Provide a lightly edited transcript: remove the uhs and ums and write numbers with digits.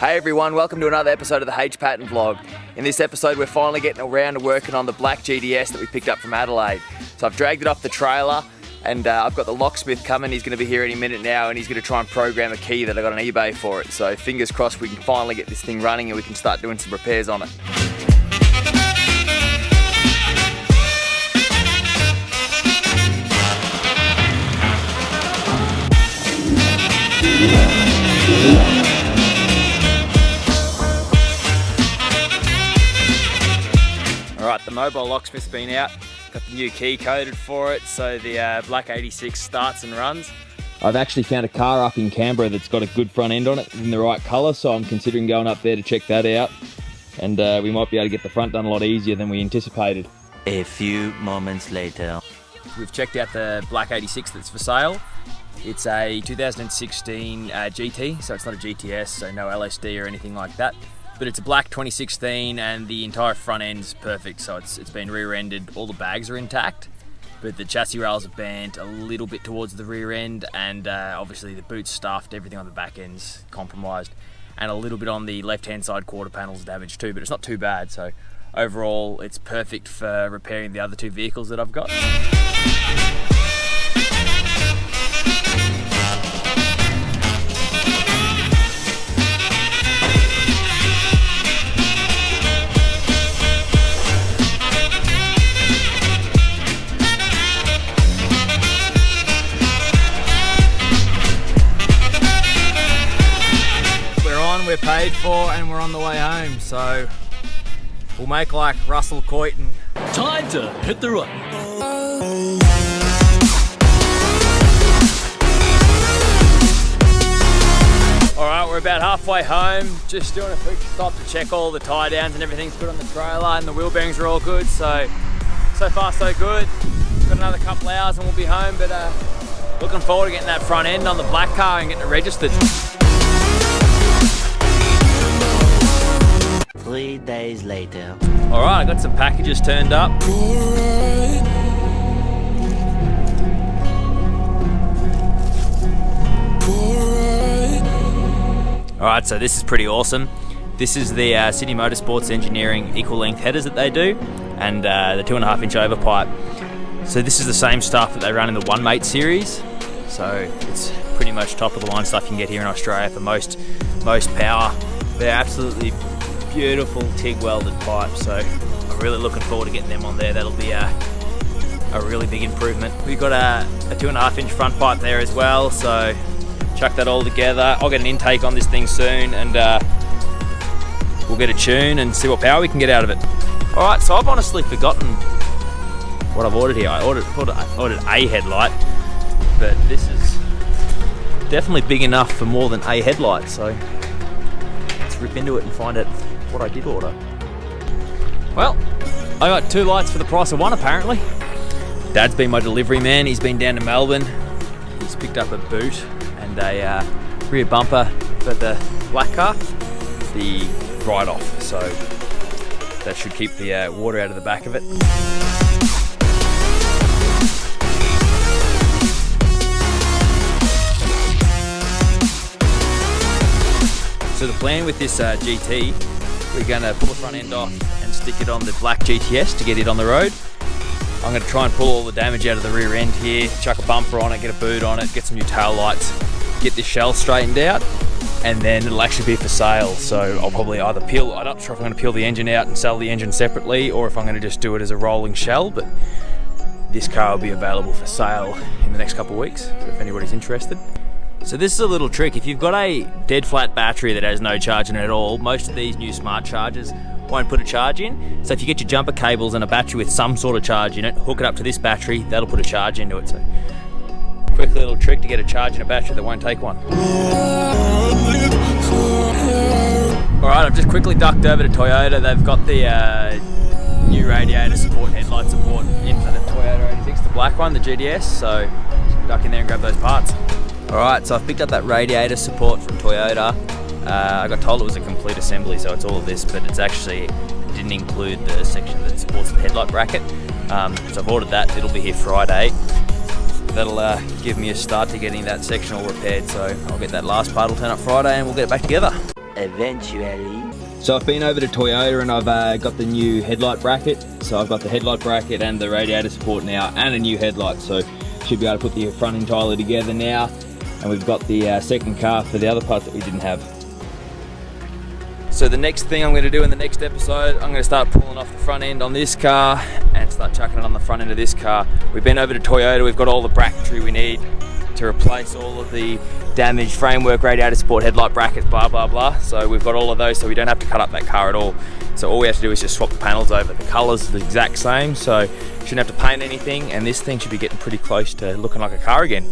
Hey everyone, welcome to another episode of the ep8 vlog. In this episode we're finally getting around to working on the black GTS that we picked up from Adelaide. So I've dragged it off the trailer and I've got the locksmith coming. He's going to be here any minute now and he's going to try and program a key that I got on eBay for it. So fingers crossed we can finally get this thing running and we can start doing some repairs on it. Alright, the mobile locksmith's been out, got the new key coded for it, so the black 86 starts and runs. I've actually found a car up in Canberra that's got a good front end on it in the right colour, so I'm considering going up there to check that out. And we might be able to get the front done a lot easier than we anticipated. A few moments later. We've checked out the black 86 that's for sale. It's a 2016 GT, so it's not a GTS, so no LSD or anything like that. But it's a black 2016 and the entire front end's perfect, so it's been rear-ended. All the bags are intact, but the chassis rails are bent a little bit towards the rear end, and obviously the boot's stuffed, everything on the back end's compromised, and a little bit on the left-hand side quarter panel's damaged too, but it's not too bad, so overall it's perfect for repairing the other two vehicles that I've got. We're paid for and we're on the way home, so we'll make like Russell Coit and time to hit the road. Alright, we're about halfway home, just doing a quick stop to check all the tie downs and everything's good on the trailer and the wheel bearings are all good, so far so good. Got another couple hours and we'll be home, but looking forward to getting that front end on the black car and getting it registered. 3 days later. Alright, I got some packages turned up. Alright, so this is pretty awesome. This is the City Motorsports Engineering equal length headers that they do, and the 2.5 inch overpipe. So this is the same stuff that they run in the 1 series. So it's pretty much top of the line stuff you can get here in Australia for most power. They're absolutely beautiful TIG welded pipes, so I'm really looking forward to getting them on there. That'll be a really big improvement. We've got a 2.5 inch front pipe there as well, so chuck that all together. I'll get an intake on this thing soon and we'll get a tune and see what power we can get out of it. Alright, so I've honestly forgotten what I've ordered here. I ordered a headlight, but this is definitely big enough for more than a headlight, so let's rip into it and find out what I did order. Well, I got 2 lights for the price of 1 apparently. Dad's been my delivery man. He's been down to Melbourne. He's picked up a boot and a rear bumper for the black car, the ride-off, so that should keep the water out of the back of it. So the plan with this GT, we're going to pull the front end off and stick it on the black GTS to get it on the road. I'm going to try and pull all the damage out of the rear end here, chuck a bumper on it, get a boot on it, get some new tail lights, get this shell straightened out, and then it'll actually be for sale. So I'll probably either I'm not sure if I'm going to peel the engine out and sell the engine separately, or if I'm going to just do it as a rolling shell, but this car will be available for sale in the next couple of weeks, so if anybody's interested. So this is a little trick. If you've got a dead flat battery that has no charge in it at all, most of these new smart chargers won't put a charge in. So if you get your jumper cables and a battery with some sort of charge in it, hook it up to this battery, that'll put a charge into it. So quick little trick to get a charge in a battery that won't take one. Alright, I've just quickly ducked over to Toyota. They've got the new radiator support, headlight support in for the Toyota 86, the black one, the GTS, so just duck in there and grab those parts. Alright, so I've picked up that radiator support from Toyota. I got told it was a complete assembly, so it's all of this, but it didn't include the section that supports the headlight bracket. So I've ordered that. It'll be here Friday. That'll give me a start to getting that section all repaired, so I'll get that last part will turn up Friday and we'll get it back together. Eventually. So I've been over to Toyota and I've got the new headlight bracket. So I've got the headlight bracket and the radiator support now and a new headlight. So should be able to put the front entirely together now. And we've got the second car for the other parts that we didn't have. So the next thing I'm going to do in the next episode, I'm going to start pulling off the front end on this car and start chucking it on the front end of this car. We've been over to Toyota, we've got all the bracketry we need to replace all of the damaged framework, radiator support, headlight brackets, blah blah blah. So we've got all of those, so we don't have to cut up that car at all. So all we have to do is just swap the panels over. The colours are the exact same, so shouldn't have to paint anything, and this thing should be getting pretty close to looking like a car again.